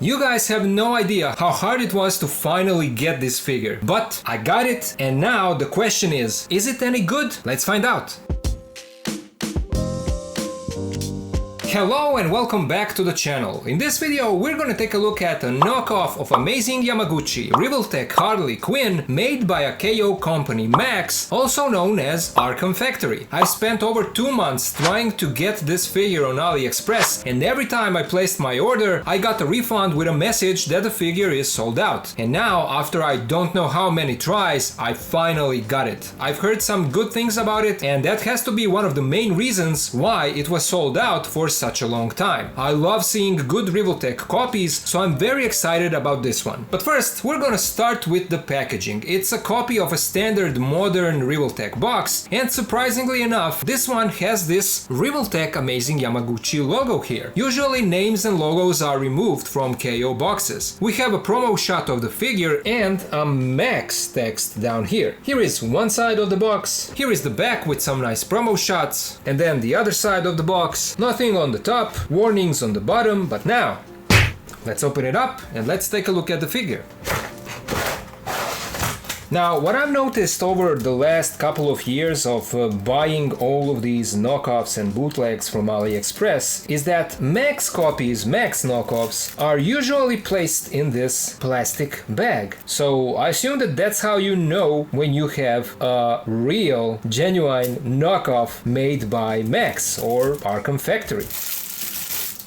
You guys have no idea how hard it was to finally get this figure, but I got it, and now the question is it any good? Let's find out. Hello and welcome back to the channel. In this video we're gonna take a look at a knockoff of amazing Yamaguchi Revoltech Harley Quinn made by a KO company Max, also known as Arkham Factory. I spent over 2 months trying to get this figure on AliExpress, and every time I placed my order I got a refund with a message that the figure is sold out. And now, after I don't know how many tries, I finally got it. I've heard some good things about it, and that has to be one of the main reasons why it was sold out for such a long time. I love seeing good Revoltech copies, so I'm very excited about this one. But first, we're gonna start with the packaging. It's a copy of a standard modern Revoltech box, and surprisingly enough, this one has this Revoltech Amazing Yamaguchi logo here. Usually names and logos are removed from KO boxes. We have a promo shot of the figure and a Max text down here. Here is one side of the box, here is the back with some nice promo shots, and then the other side of the box, nothing on the top, warnings on the bottom. But now, let's open it up and let's take a look at the figure. Now, what I've noticed over the last couple of years of buying all of these knockoffs and bootlegs from AliExpress is that Max copies, Max knockoffs, are usually placed in this plastic bag. So I assume that that's how you know when you have a real, genuine knockoff made by Max or Arkham Factory.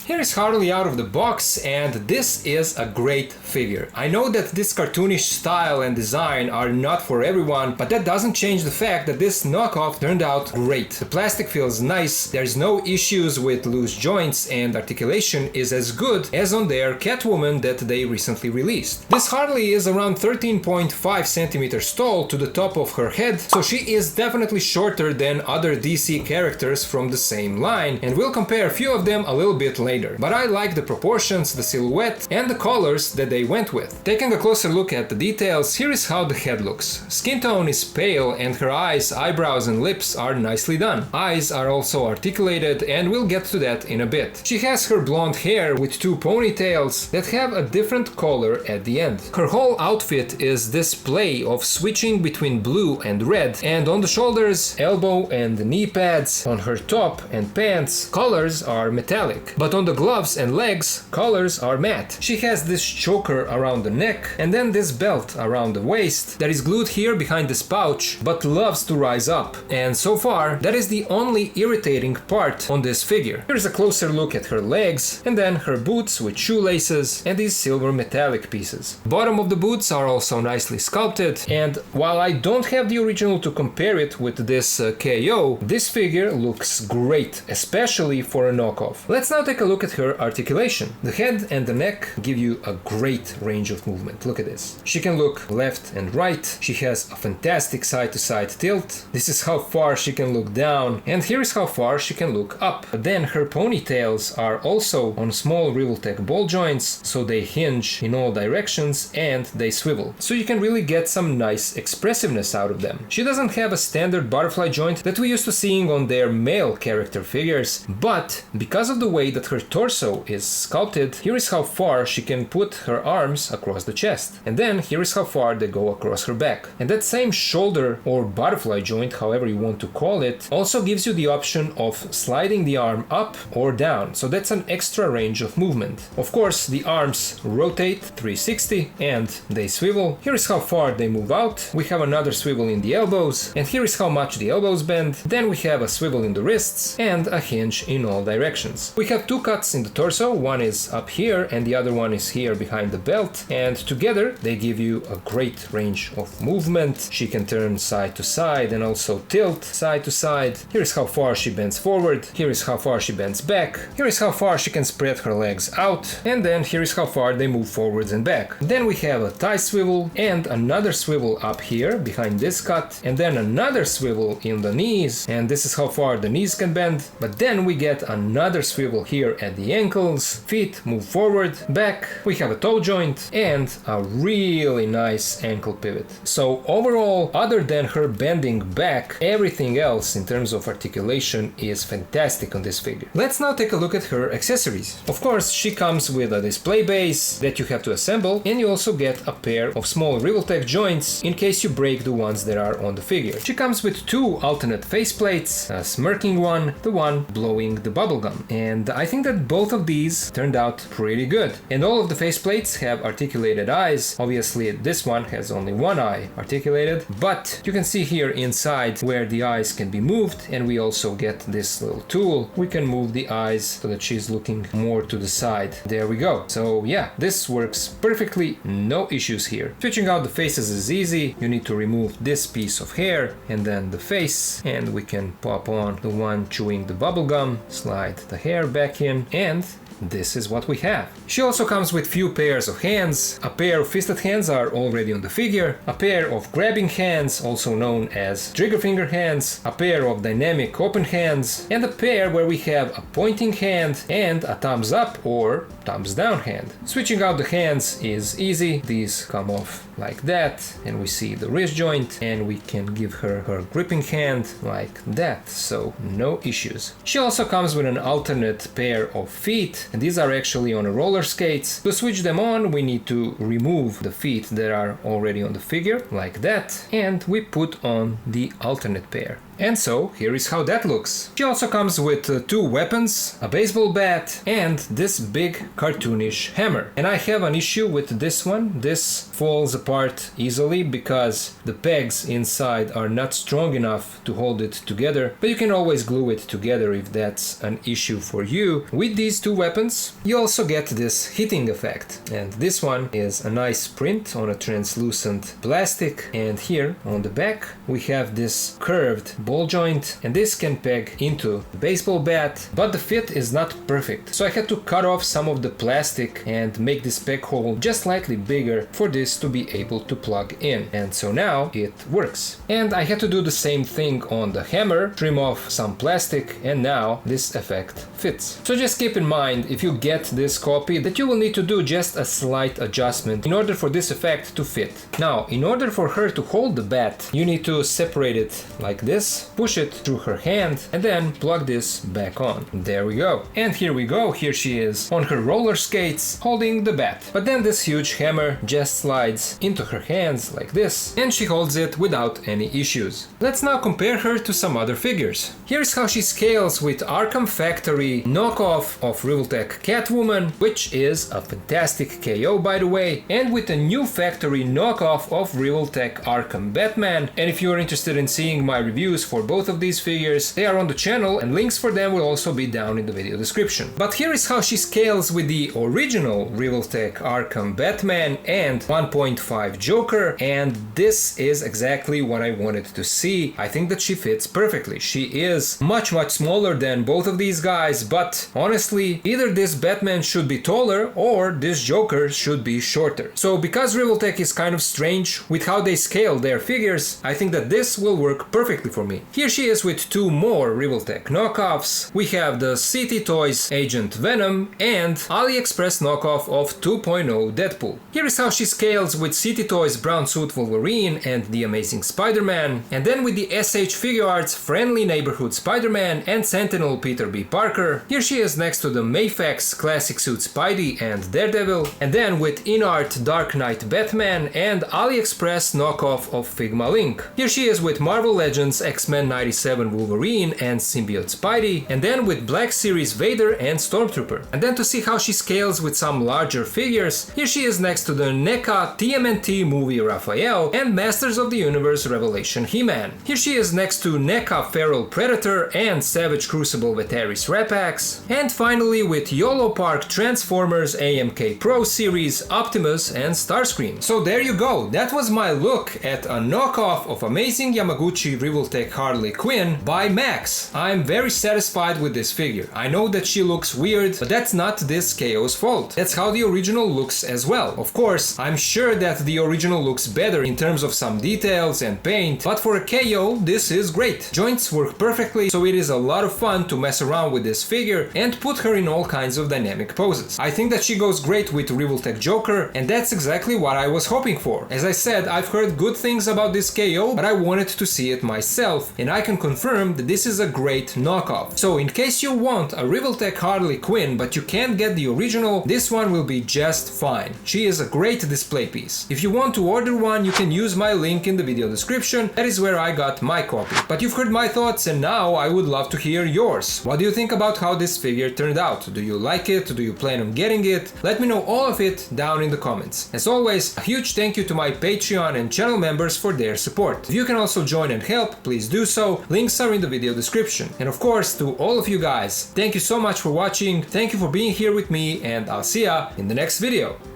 Here is Harley out of the box, and this is a great figure. I know that this cartoonish style and design are not for everyone, but that doesn't change the fact that this knockoff turned out great. The plastic feels nice, there's no issues with loose joints, and articulation is as good as on their Catwoman that they recently released. This Harley is around 13.5 centimeters tall to the top of her head, so she is definitely shorter than other DC characters from the same line, and we'll compare a few of them a little bit later. But I like the proportions, the silhouette, and the colors that they went with. Taking a closer look at the details, here is how the head looks. Skin tone is pale, and her eyes, eyebrows, and lips are nicely done. Eyes are also articulated, and we'll get to that in a bit. She has her blonde hair with 2 ponytails that have a different color at the end. Her whole outfit is this play of switching between blue and red, and on the shoulders, elbow, and knee pads, on her top and pants, colors are metallic. But on the gloves and legs, colors are matte. She has this choker around the neck and then this belt around the waist that is glued here behind this pouch, but loves to rise up. And so far, that is the only irritating part on this figure. Here's a closer look at her legs, and then her boots with shoelaces and these silver metallic pieces. Bottom of the boots are also nicely sculpted, and while I don't have the original to compare it with this KO, this figure looks great, especially for a knockoff. Let's now take a look at her articulation. The head and the neck give you a great range of movement. Look at this. She can look left and right. She has a fantastic side-to-side tilt. This is how far she can look down, and here is how far she can look up. But then her ponytails are also on small Revoltech ball joints, so they hinge in all directions and they swivel. So you can really get some nice expressiveness out of them. She doesn't have a standard butterfly joint that we used to seeing on their male character figures, but because of the way that her torso is sculpted, here is how far she can put her arms across the chest. And then here is how far they go across her back. And that same shoulder or butterfly joint, however you want to call it, also gives you the option of sliding the arm up or down. So that's an extra range of movement. Of course, the arms rotate 360 and they swivel. Here is how far they move out. We have another swivel in the elbows, and here is how much the elbows bend. Then we have a swivel in the wrists and a hinge in all directions. We have 2 cuts in the torso, one is up here and the other one is here behind the belt, and together they give you a great range of movement. She can turn side to side and also tilt side to side. Here is how far she bends forward, here is how far she bends back, here is how far she can spread her legs out, and then here is how far they move forwards and back. Then we have a thigh swivel and another swivel up here behind this cut, and then another swivel in the knees, and this is how far the knees can bend. But then we get another swivel here at the ankles, feet move forward, back, we have a toe joint, and a really nice ankle pivot. So overall, other than her bending back, everything else in terms of articulation is fantastic on this figure. Let's now take a look at her accessories. Of course, she comes with a display base that you have to assemble, and you also get a pair of small Revoltech joints in case you break the ones that are on the figure. She comes with two alternate faceplates, a smirking one, the one blowing the bubblegum. And I think that both of these turned out pretty good. And all of the faceplates have articulated eyes. Obviously, this one has only one eye articulated, but you can see here inside where the eyes can be moved, and we also get this little tool. We can move the eyes so that she's looking more to the side. There we go. So yeah, this works perfectly, no issues here. Switching out the faces is easy. You need to remove this piece of hair and then the face, and we can pop on the one chewing the bubblegum, slide the hair back in, and this is what we have. She also comes with few pairs of hands. A pair of fisted hands are already on the figure, a pair of grabbing hands, also known as trigger finger hands, a pair of dynamic open hands, and a pair where we have a pointing hand and a thumbs up or thumbs down hand. Switching out the hands is easy. These come off like that, and we see the wrist joint, and we can give her her gripping hand like that, so no issues. She also comes with an alternate pair of feet, and these are actually on roller skates. To switch them on, we need to remove the feet that are already on the figure, like that, and we put on the alternate pair. And so, here is how that looks. She also comes with two weapons, a baseball bat, and this big cartoonish hammer. And I have an issue with this one. This falls apart easily because the pegs inside are not strong enough to hold it together, but you can always glue it together if that's an issue for you. With these two weapons, you also get this hitting effect. And this one is a nice print on a translucent plastic, and here on the back we have this curved ball joint, and this can peg into the baseball bat, but the fit is not perfect, so I had to cut off some of the plastic and make this peg hole just slightly bigger for this to be able to plug in, and so now it works. And I had to do the same thing on the hammer, trim off some plastic, and now this effect fits. So just keep in mind, if you get this copy, that you will need to do just a slight adjustment in order for this effect to fit. Now, in order for her to hold the bat, you need to separate it like this, push it through her hand, and then plug this back on. There we go. And here we go. Here she is on her roller skates holding the bat. But then this huge hammer just slides into her hands like this, and she holds it without any issues. Let's now compare her to some other figures. Here's how she scales with Arkham Factory knockoff of Revoltech Catwoman, which is a fantastic KO by the way, and with a new factory knockoff of Revoltech Arkham Batman. And if you're interested in seeing my reviews for both of these figures, they are on the channel, and links for them will also be down in the video description. But here is how she scales with the original Revoltech Arkham Batman and 1.5 Joker, and this is exactly what I wanted to see. I think that she fits perfectly. She is much smaller than both of these guys, but honestly, either this Batman should be taller or this Joker should be shorter. So because Revoltech is kind of strange with how they scale their figures, I think that this will work perfectly for me. Here she is with two more Revoltech knockoffs. We have the City Toys Agent Venom and AliExpress knockoff of 2.0 Deadpool. Here is how she scales with City Toys Brown Suit Wolverine and the Amazing Spider-Man, and then with the SH Figuarts Friendly Neighborhood Spider-Man and Sentinel Peter B. Parker. Here she is next to the Mayfax Classic Suit Spidey and Daredevil, and then with InArt Dark Knight Batman and AliExpress knockoff of Figma Link. Here she is with Marvel Legends X-Men 97 Wolverine and Symbiote Spidey, and then with Black Series Vader and Stormtrooper. And then to see how she scales with some larger figures, here she is next to the NECA TMNT movie Raphael and Masters of the Universe Revelation He-Man. Here she is next to NECA Feral Predator and Savage Crucible Vetaris Rapax. And finally with YOLO Park Transformers AMK Pro Series, Optimus and Starscream. So there you go, that was my look at a knockoff of Amazing Yamaguchi Revoltech Harley Quinn by Max. I'm very satisfied with this figure. I know that she looks weird, but that's not this KO's fault. That's how the original looks as well. Of course, I'm sure that the original looks better in terms of some details and paint, but for a KO, this is great. Joints work perfectly, so it is a lot of fun to mess around with this figure and put her in all kinds of dynamic poses. I think that she goes great with Revoltech Joker, and that's exactly what I was hoping for. As I said, I've heard good things about this KO, but I wanted to see it myself, and I can confirm that this is a great knockoff. So in case you want a Revoltech Harley Quinn but you can't get the original, this one will be just fine. She is a great display piece. If you want to order one, you can use my link in the video description. That is where I got my copy. But you've heard my thoughts, and now I would love to hear yours. What do you think about how this figure turned out? Do you like it? Do you plan on getting it? Let me know all of it down in the comments. As always, a huge thank you to my Patreon and channel members for their support. If you can also join and help, please do so. Links are in the video description. And of course, to all of you guys, thank you so much for watching. Thank you for being here with me, and I'll see ya in the next video.